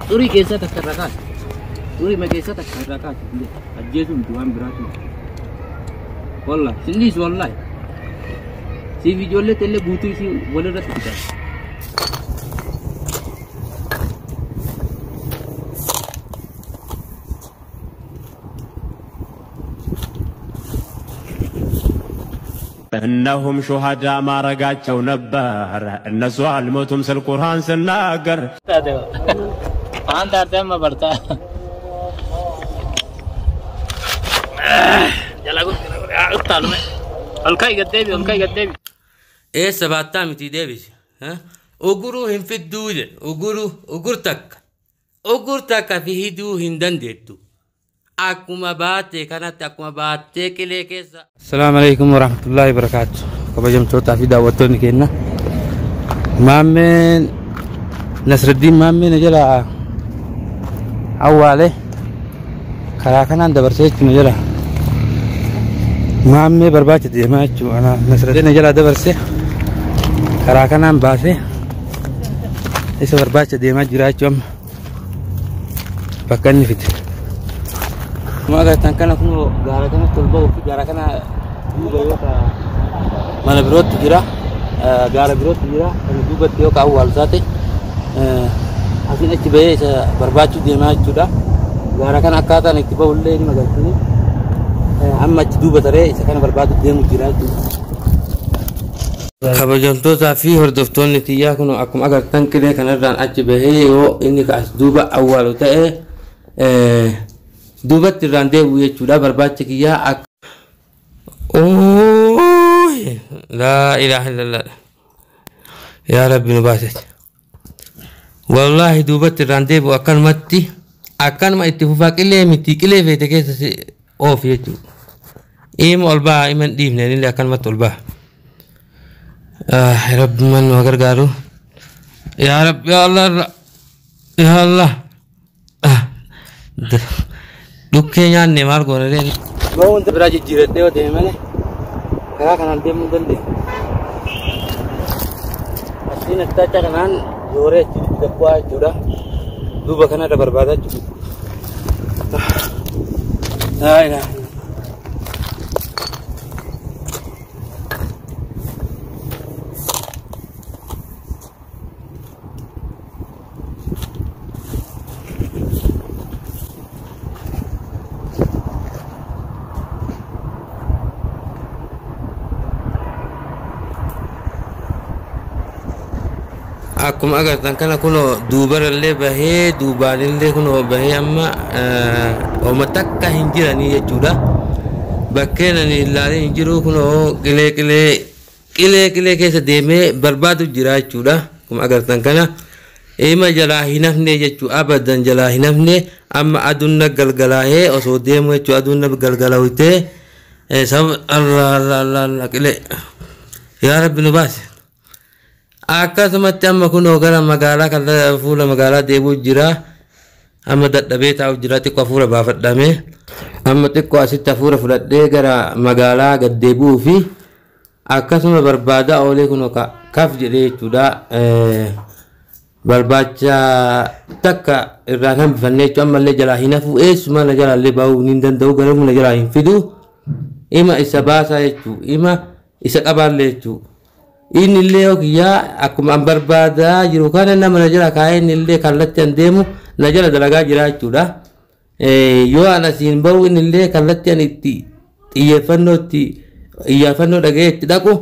Turi keessa takka irraa kaatu. Turi ma keessa takka irraa kaatu. Ajjeesuun waan biraatu. Wallahi silliis wallahi. Si ijoollee teellee guutuu isii walirratti bitan. إنهم شهداء ما رجعوا نبار الناس علمتهم في القرآن سناجر. أنت أرتم برتا. يلا قول تعالوا الكاي قدامي. إيه سبعة متي ديبي ها؟ أقولوا هم في الدولة أقولتك في هدو هندن ديتو. أكما باتي كانت أكما باتي كلي كيسا. السلام عليكم ورحمة الله وبركاته. كبجم توتا في دعوتون كنا. مامن نصر الدين مامن نجلا أوله كراكنا دبرسيج نجلا مامن برباج ديما جو أنا نصر الدين نجلا دبرسي كراكنا باسي إيش برباج ديما جراجم بكني فيت. ما قلت أنك أنا كنوا جاركنا تلبو جاركنا دوبا mana birootti jira gaara birootti jira kan duubatti yoo awwaal isaati asiin achi bahee isa barbaachuu deemaa jechuudha gaara kana akkaataan itti bahullee ni magalchini amma achi duuba taree isa kana barbaadu deemu jira jechuudha. Kabajamtootaa fi hordoftoonni xiyyaa kun akkuma agartan qilee kanarraan achi bahee yoo inni as duuba awwaalu ta'e duubatti irraan deebi'u jechuudha barbaacha kiyyaa. لا إله إلا الله يا رب نباسط والله دوبت الرانديب وأكن متي أكن ما اتفاق إلي متي كلي في تكيس أوف يجو إيم ألبا إيمن ديم نين اللي أكن مت ألبا يا رب من وغير قالوا يا رب يا الله يا الله دكيان نمار قولين ما أنت براجي جيرتني وديمني كذا كان عندي موديل دي أصلي نكتة كمان جورة جدّقوا جورا دوبا كنا دبر بعدا جورا لا Akkuma agartan kana kuno duubarallee bahee duubaanillee kuno bahee amma oma takka hin jiranii jechuudha bakkeen ani ilaalee hin jiru kuno qilee keessa deemee barbaadu jira jechuudha akkuma agartan kana ima jalaa hin hafne jechuu abadan jalaa hin hafne amma aduun galgalaahee osoo deemu jechuu aduun galgalaawitee sabab Allah qilee yaa rabbi nu baase. Akkasumatti amma kunoo gara magaalaa kan fuula magaalaa deebuu jira amma dadhabee taa'u jira xiqqoo hafuura baafadhamee amma xiqqoo asitti hafuura fudhadhee gara magaalaa gad deebuu fi akkasuma barbaada oolee kunoo kaf jedhee jechuudha barbaacha takka irraa kan bifannee jechuudha ammallee jalaa hin hafu eessuma na jalaallee baa'uu hin danda'u garuu na jalaa hin fidu ima isa baasaa jechuudha ima isa qabaallee jechuudha. Inni illee okiyaa akkuma an barbaadaa jiru kana nama na jala kaa'ee inni illee kallattii an deemu na jala dalagaa jira jechuudha. Yoo an asiin bahu inni illee kallattii an itti xiyyeeffannoo dhaga'ee itti dhaqu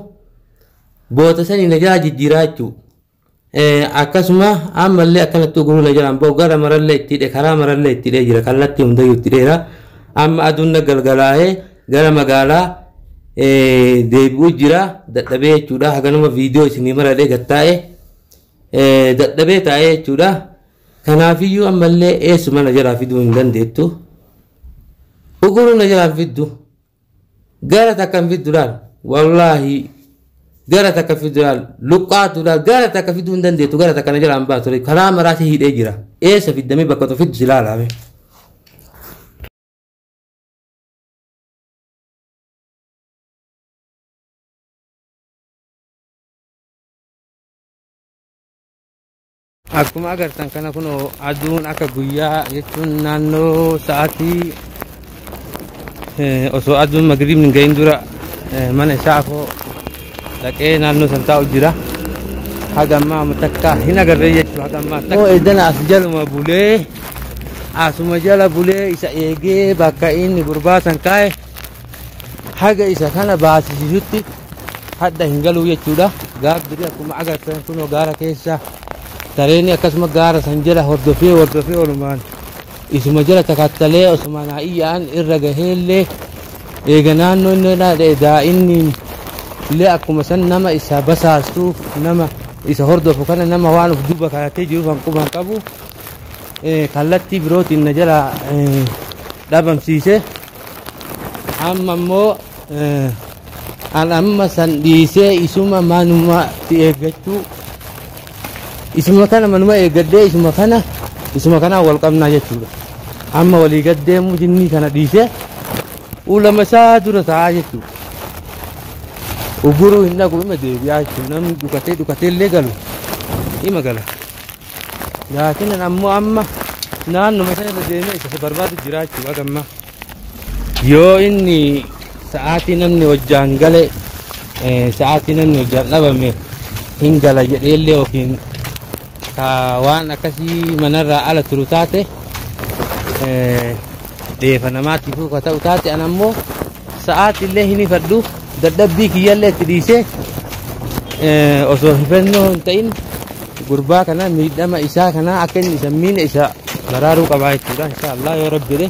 boota sanii na jala jijjiiraa jechuudha. Akkasuma ammallee akkanatti ogumuu na jala bahu gara marallee itti hidhe karaa marallee itti hidhee jira kallattii hundayyuu itti hidheera. Amma aduun na galgalaa'ee gara magaalaa deebi'uu jira dadhabee jechuudha haganuma viidiyoo isinii maradhee gattaa'e dadhabee taa'ee jechuudha kanaafiyyuu ammallee eessuma na jalaa fiduu hin dandeettu uguruu na jalaa fiddu gara takka hin fidduudhaan wallaahi gara takka fidduudhaan luqqaatuudhaan gara takka fiduu hin dandeettu gara takka na jalaa hin baatu karaa maraatti hidhee jira eessa fiddamee bakka tokko fiddu silaalame. akkuma agartan kana kun aduun akka guyyaa jechuun naannoo sa'aatii osoo aduun magriibni hin gahin dura mana isaa afoo dhaqee naannoo san taa'u jira. Haga ammaa takka hin agarree jechuudha. Haga ammaa takka edana as jaluma bulee asuma jala bulee isa eegee bakka inni gurbaasan kaa'e haga isa kana baasisutti hadda hin galuu jechuudha. Gaabbirii akkuma agartan kunoo gaara keessa tareeni akkasuma gaara san jala hordofee olumaan isuma jala takattalee osuma naa'iyyaan irra gaheellee eega naannoo inni daa'inni illee akkuma san nama isa basaastuuf nama isa hordofu kana nama waan uf duuba kaayatee jiruuf hanquban qabu kallattii birootiin na jala dhabamsiise amma immoo an amma san dhiisee isuma manumatti eeggachuu isuma kana manuma eeggadhee isuma kana wal qabnaa jechuudha. Amma walii gaddeemu jinnii kana dhiisee ulama isaa dura taa'aa jechuudha. Uguruu hin dhaqu ima deebi'aa jechuudha. Namni dhukatee illee galu ima gala. Laakiin ammoo amma naannuma sana irra deemee isa barbaadu jira jechuudha gamma. Yoo inni sa'aatii namni hojjaan gale sa'aatii namni hojjaan dhabame hin gala jedhee illee yookiin waan akkasii manarraa ala turu taate dheefa namaatiif ka ta'u taate an ammoo sa'aatii illee hin ifadhu dadhabbii kiyyallee itti dhiisee osoo hifannoo hin ta'in gurbaa kana miidhama isaa kana akka inni isa miine isa baraaruu qabaa jechuudha. Inshallah yoo rabbi jedhe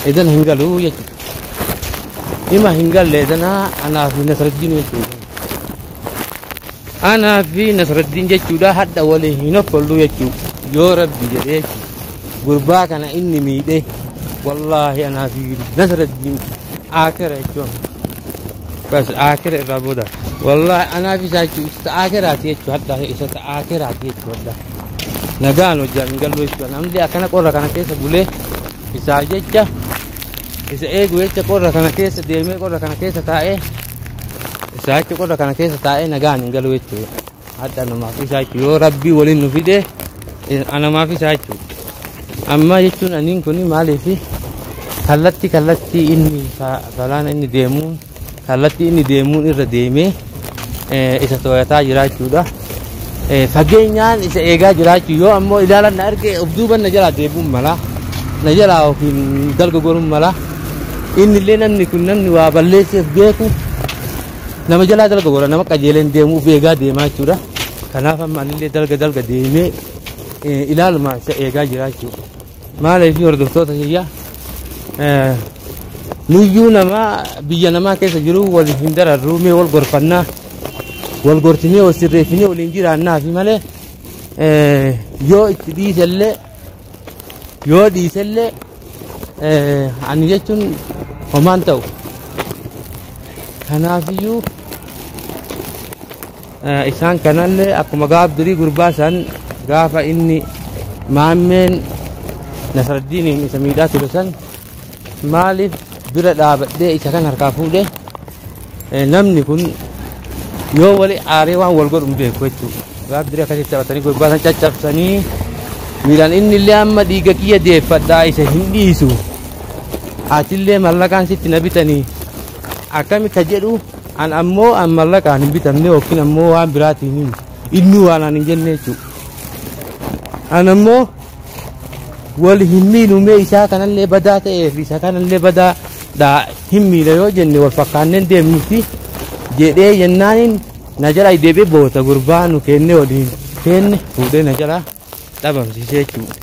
idan hin galuu jechuudha. Ima hin galle idanaa anaa fi Nasraddiin jechuudha. Anaa fi Nasraddiin jechuudha hadda waliin hin okkollu jechuudha. Yoo rabbi jedhee gurbaa kana inni miidhe wallaahi anaa fi Nasraddiin akira jechuudha. Bas akira irraa booda wallaahi anaa fi isaa jechuudha akiraati jechuudha hadda isa akiraati jechuudha. Nagaan hojjaan hin gallu jechuudha. Namni akkana qorra kana keessa bulee isaa jecha isa eegu jecha qorra kana keessa deemee qorra kana keessa taa'ee isaa jecha qorra kana keessa taa'ee nagaan hin galu jechuudha. Hadda namaaf isaa jechuudha. Yoo rabbii waliin nu fide anamaaf isaa jechuudha. Amma jechuun aniin kun maaliif kallattii inni salaana inni deemuun kallattii inni deemuun irra deemee isa to'ataa jira jechuudha. Fageenyaan isa eegaa jiraachuu yoo ammoo ilaalan na arge of duuban na jalaa deebuun mala na jalaa yookiin dalga goruun mala inni illee namni kun namni waa balleesseef beeku nama jalaa dalga gora nama qajeeleen deemuuf eegaa deemaa jechuudha. Kanaaf amma anillee dalga deemee ilaaluma isa eegaa jiraachuu maaliif hordoftoota kiyya nuyyuu namaa biyya namaa keessa jiru wal hin dararruu mee wal gorfannaa wal gortinee wal sirreessinee waliin jiraannaa fi malee yoo itti dhiisellee ani jechuun homaan ta'u. Kanaafiyyuu isaan kanallee akkuma gaabbirii gurbaa san gaafa inni maammeen Nasraddiiniin isa miidhaa ture san maaliif bira dhaabadhee isa kan harkaa fuudhee namni kun yoo wali aaree waan wal godhu beeku jechuudha. Gaabbirii akkasitti taphatanii gurbaa san caccabsanii miidhaan inni illee amma dhiiga kiyya deeffadhaa isa hin dhiisu atillee mallaqaan sitti na bitanii akkami ka jedhu an ammoo an mallaqaan hin bitamne yookiin ammoo waan biraatiin inni waan an hin jenne jechuudha. An ammoo wal hin miinume isaa kanallee badaa ta'eef isa kanallee badaa hin miila yoo jenne wal fakkaanneen deemnuti jedhee jennaaniin na jalaa deebee boota gurbaa nu kenne waliin kenne fuudhee na jalaa dhabamsiisee jechuudha.